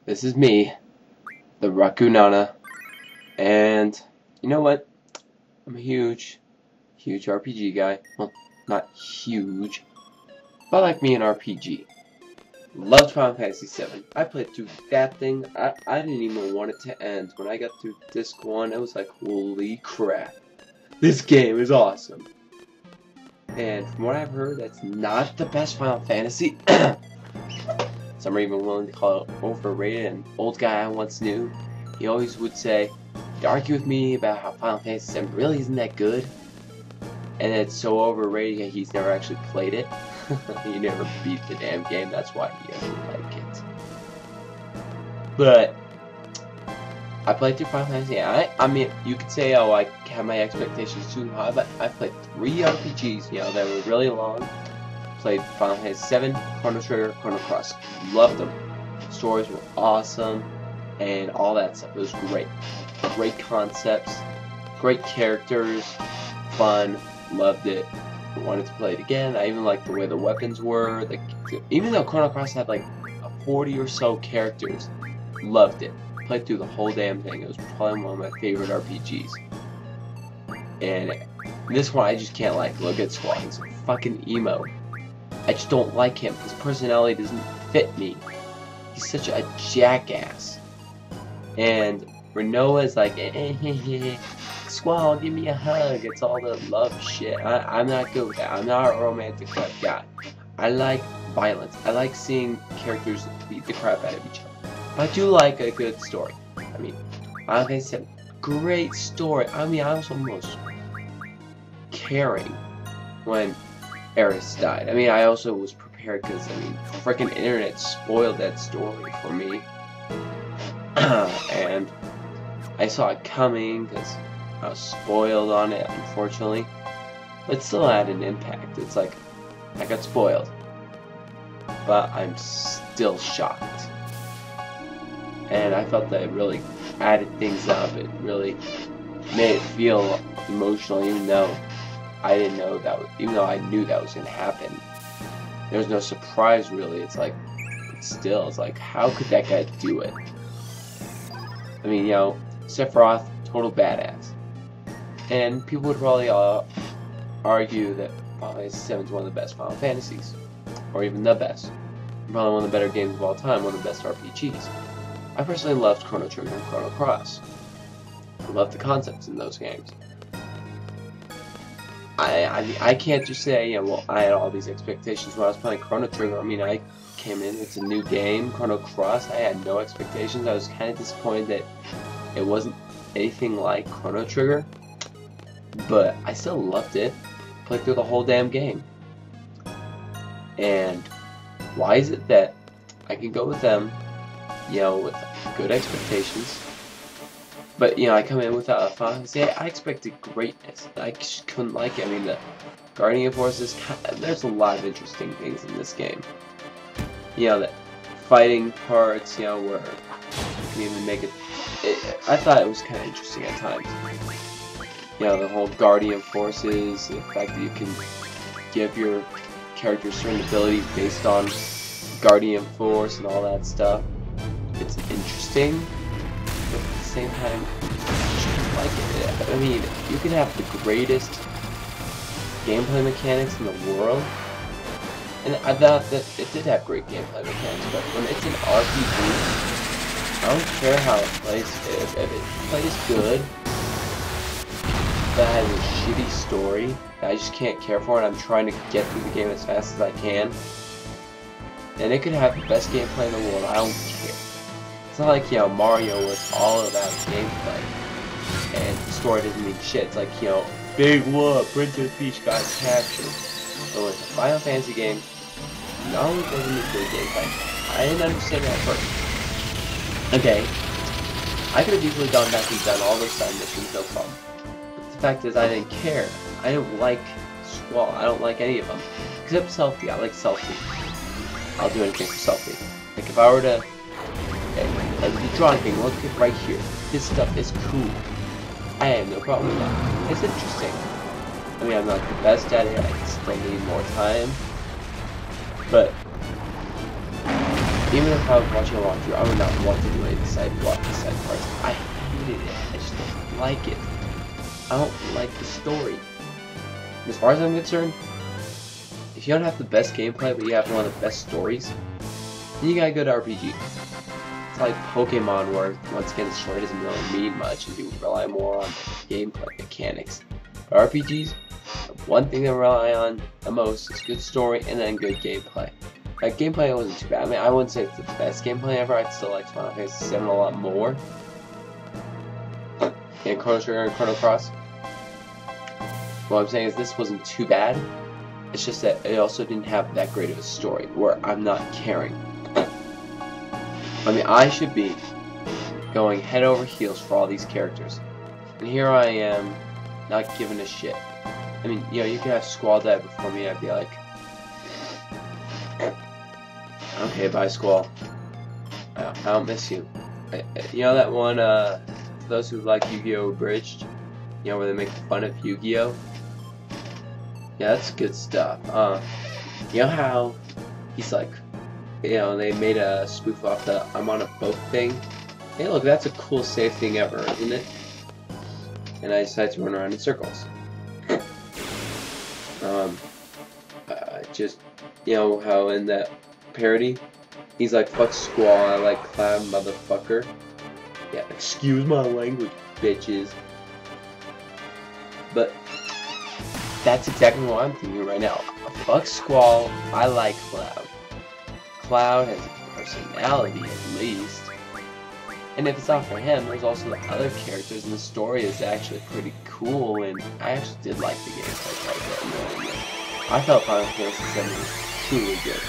This is me, the Rakunana, and you know what? I'm a huge RPG guy. Well, not huge, but like me an RPG. Loved Final Fantasy VII. I played through that thing. I didn't even want it to end. When I got through Disc 1, it was like, holy crap. This game is awesome. And from what I've heard, that's not the best Final Fantasy. Some are even willing to call it overrated. An old guy I once knew, he always would say, he'd argue with me about how Final Fantasy VII really isn't that good. And it's so overrated, he's never actually played it. He never beat the damn game, that's why he doesn't like it. But I played through Final Fantasy. I mean, you could say, oh, I have my expectations too high, but I played 3 RPGs, you know, that were really long. Played Final Fantasy VII, Chrono Trigger, Chrono Cross. Loved them. Stories were awesome, and all that stuff. It was great. Great concepts, great characters, fun. Loved it. Wanted to play it again. I even liked the way the weapons were. Even though Chrono Cross had like 40 or so characters, loved it. Played through the whole damn thing. It was probably one of my favorite RPGs. And this one I just can't like. Look at Squall. He's a fucking emo. I just don't like him. His personality doesn't fit me. He's such a jackass. And Renoa's like, Squall, give me a hug. It's all the love shit. I'm not good with that. I'm not a romantic type guy. I like violence. I like seeing characters beat the crap out of each other. But I do like a good story. I mean, Final Fantasy VII, great story. I mean, I was almost caring when Eris died. I mean, I also was prepared because, I mean, frickin' internet spoiled that story for me. And I saw it coming because I was spoiled on it, unfortunately. But it still had an impact. It's like, I got spoiled. But I'm still shocked. And I felt that it really added things up. It really made it feel emotional, even though I didn't know that. Even though I knew that was gonna happen, there was no surprise really. It's like, it's like, how could that guy do it? I mean, you know, Sephiroth, total badass, and people would probably argue that Final Fantasy VII is one of the best Final Fantasies, or even the best. Probably one of the better games of all time, one of the best RPGs. I personally loved Chrono Trigger and Chrono Cross. I loved the concepts in those games. I can't just say, you know, well, I had all these expectations when I was playing Chrono Trigger. I mean, I came in, it's a new game. Chrono Cross, I had no expectations. I was kind of disappointed that it wasn't anything like Chrono Trigger, but I still loved it. Played through the whole damn game. And why is it that I can go with them, you know, with good expectations, but, you know, I come in without a Final Fantasy. I expected greatness. I just couldn't like it. I mean, the Guardian Forces, there's a lot of interesting things in this game. You know, the fighting parts, you know, where you can even make it, I thought it was kind of interesting at times. You know, the whole Guardian Forces, the fact that you can give your character certain abilities based on Guardian Force and all that stuff. It's interesting, but at the same time, I just don't like it. I mean, you can have the greatest gameplay mechanics in the world, and I thought that it did have great gameplay mechanics, but when it's an RPG, I don't care how it plays. If it plays good, that has a shitty story that I just can't care for, and I'm trying to get through the game as fast as I can, and it could have the best gameplay in the world, I don't care. It's not like, you know, Mario was all about gameplay, and the story doesn't mean shit. It's like, you know, big whoop, Princess Peach got captured. So it's a Final Fantasy game, not only does it mean good gameplay, I didn't understand that at first. Okay, I could have easily gone back and done all those side missions, no problem. But the fact is, I didn't care. I didn't like Squall, I don't like any of them. Except Selfie, I like Selfie. I'll do anything for Selfie. Like, if I were to... the drawing thing, look at right here. This stuff is cool. I have no problem with that. It's interesting. I mean, I'm not the best at it. I still need more time. But Even if I was watching a walkthrough, I would not want to do any side parts. I hated it. I just don't like it. I don't like the story. As far as I'm concerned, if you don't have the best gameplay, but you have one of the best stories, then you got a good RPG. It's like Pokemon, where once again the story doesn't really mean much, and you rely more on gameplay mechanics. But RPGs, the one thing they rely on the most is good story and then good gameplay. Like, gameplay wasn't too bad. I mean, I wouldn't say it's the best gameplay ever. I'd still like Final Fantasy VII a lot more. And Chrono Trigger and Chrono Cross. What I'm saying is this wasn't too bad. It's just that it also didn't have that great of a story where I'm not caring. I mean, I should be going head over heels for all these characters. And here I am, not giving a shit. I mean, you know, you could have Squall die before me, I'd be like, okay, bye, Squall. I don't miss you. You know that one, for those who like Yu-Gi-Oh! Abridged, you know, where they make fun of Yu-Gi-Oh! Yeah, that's good stuff. You know how he's like, you know, they made a spoof off the I'm on a boat thing? Hey, look, that's a cool, safe thing ever, isn't it? And I decided to run around in circles. Just, you know, how in that parody, he's like, fuck Squall, I like Cloud, motherfucker. Yeah, excuse my language, bitches. But that's exactly what I'm thinking right now. Fuck Squall, I like Cloud. Cloud has a personality, at least. And if it's not for him, there's also the other characters, and the story is actually pretty cool, and I actually did like the gameplay quite a bit. I felt Final Fantasy VII was truly good.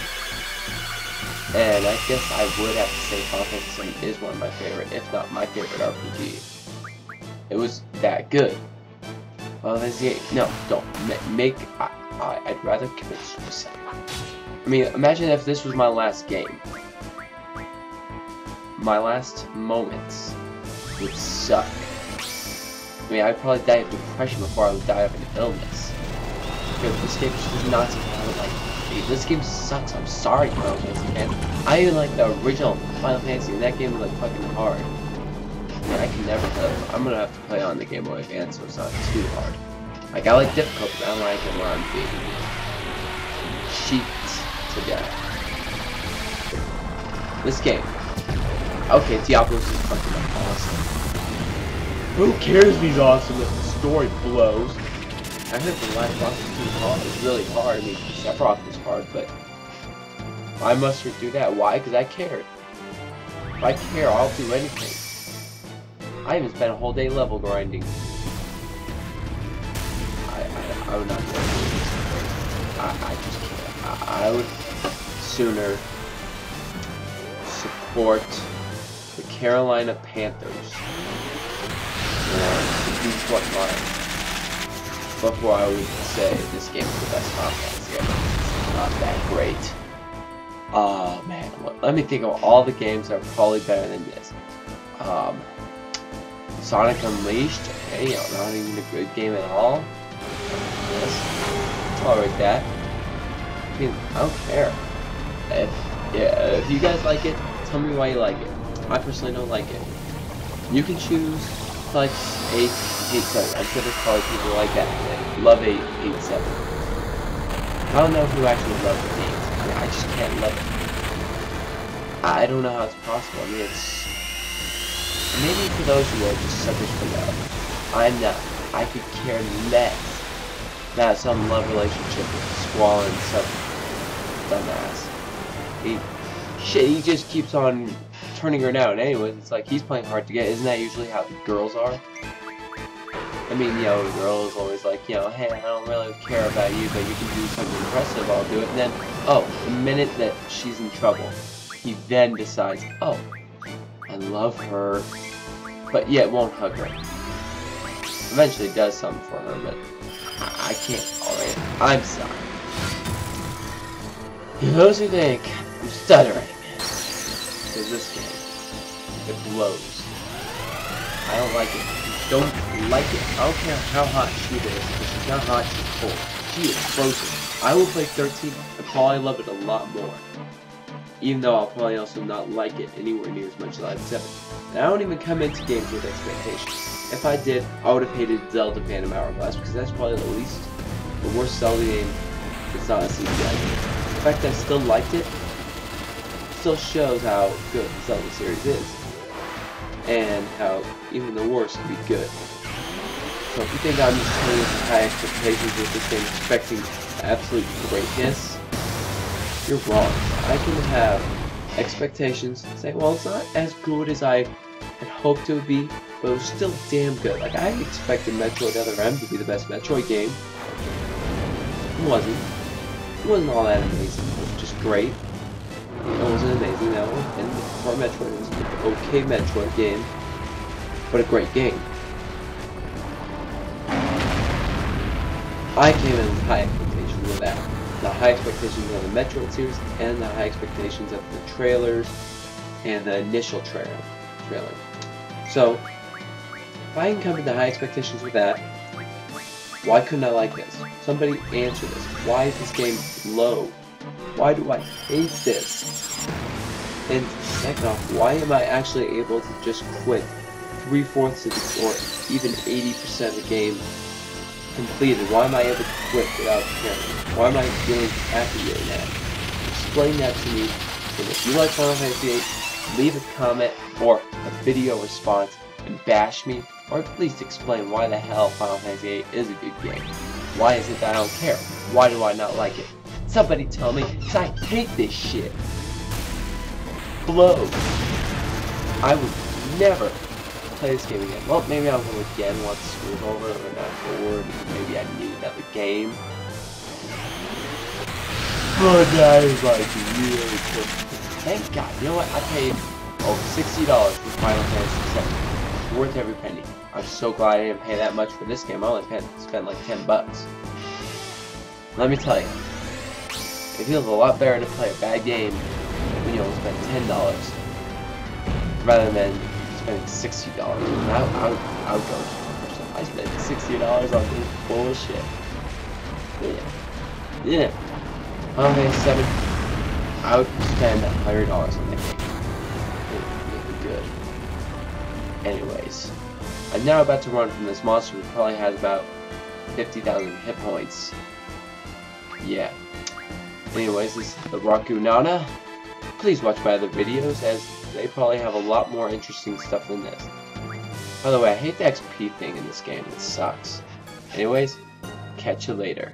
And I guess I would have to say Final Fantasy VII is one of my favorite, if not my favorite RPG. It was that good. Final Fantasy VIII, no, don't. I'd rather commit suicide. I mean, imagine if this was my last game. My last moments would suck. I mean, I'd probably die of depression before I would die of an illness. Because this game just does not seem to have, like, this game sucks. I'm sorry, Final Fantasy fans. I even like the original Final Fantasy, and that game was like fucking hard. I mean, I can never play it. I'm gonna have to play on the Game Boy Advance, so it's not too hard. Like, I like difficult, but I don't like it where I'm being cheated to death. This game. Okay, Diablo's is fucking awesome. Who cares if he's awesome if the story blows? I heard the last boss is really hard. I mean, Sephiroth is hard, but I must do that. Why? Because I cared. If I care, I'll do anything. I even spent a whole day level grinding. I would not do this. I just can't. I would sooner support the Carolina Panthers or the Detroit Lions before I would say this game is the best Final Fantasy ever. It's not that great. Oh man, let me think of all the games that are probably better than this. Sonic Unleashed, okay, you know, not even a good game at all. Yes, tolerate that. I mean, I don't care. If you guys like it, tell me why you like it. I personally don't like it. You can choose like 8, 7. I'm sure there's probably people like that. Love 8, 7. I don't know who actually loves the games. I mean, I just can't love it. I don't know how it's possible. I mean, it's maybe for those who are just suckers for love. I'm not. I could care less about some love relationship with Squall and some dumbass. He just keeps on turning her down. Anyways, it's like he's playing hard to get. Isn't that usually how the girls are? I mean, you know, the girl is always like, you know, hey, I don't really care about you, but you can do something impressive, I'll do it. And then, oh, the minute that she's in trouble, he then decides, oh, I love her, but yet won't hug her. Eventually does something for her, but I can't tolerate it. I'm sorry. Those who think I'm stuttering, because this game, it blows. I don't like it. Don't like it. I don't care how hot she is. If she's not hot, she's cold. She is frozen. I will play 13 and probably love it a lot more. even though I'll probably also not like it anywhere near as much as I like 7. And I don't even come into games with expectations. If I did, I would have hated Zelda Phantom Hourglass, because that's probably the worst Zelda game that's not a CGI game. The fact that I still liked it still shows how good the Zelda series is, and how even the worst can be good. So if you think I'm just coming with high expectations with this game expecting absolute greatness, you're wrong. I can have expectations and say, well, it's not as good as I had hoped it would be, but it was still damn good. Like, I expected Metroid Other M to be the best Metroid game. It wasn't. It wasn't all that amazing. It was just great. It wasn't amazing, no. And for Metroid, it was an okay Metroid game, but a great game. I came in with high expectations of that. The high expectations of the Metroid series, and the high expectations of the trailers, and the initial trailer. So, if I can come into high expectations with that, why couldn't I like this? Somebody answer this. Why is this game low? Why do I hate this? And second off, why am I actually able to just quit 3/4 of the, or even 80% of the game completed? Why am I able to quit without caring? Why am I feeling happy right now? Explain that to me. And if you like Final Fantasy VIII, leave a comment or a video response and bash me, or at least explain why the hell Final Fantasy VIII is a good game. Why is it that I don't care? Why do I not like it? Somebody tell me, because I hate this shit. Blow. I would never play this game again. Well, maybe I'll go again once school's over, or not bored, maybe I need another game. But that is like really cool. Thank God. You know what? I paid over $60 for Final Fantasy VII. Worth every penny. I'm so glad I didn't pay that much for this game. I only spent like $10. Let me tell you, it feels a lot better to play a bad game when you only spend $10 rather than spending $60. And I would go to I spent $60 on this bullshit. Yeah. Final Fantasy VII, I would spend $100 on that game. It would be good. Anyways, I'm now about to run from this monster who probably has about 50,000 hit points. Yeah. Anyways, this is the Rakunana. Please watch my other videos, as they probably have a lot more interesting stuff than this. By the way, I hate the XP thing in this game. It sucks. Anyways, catch you later.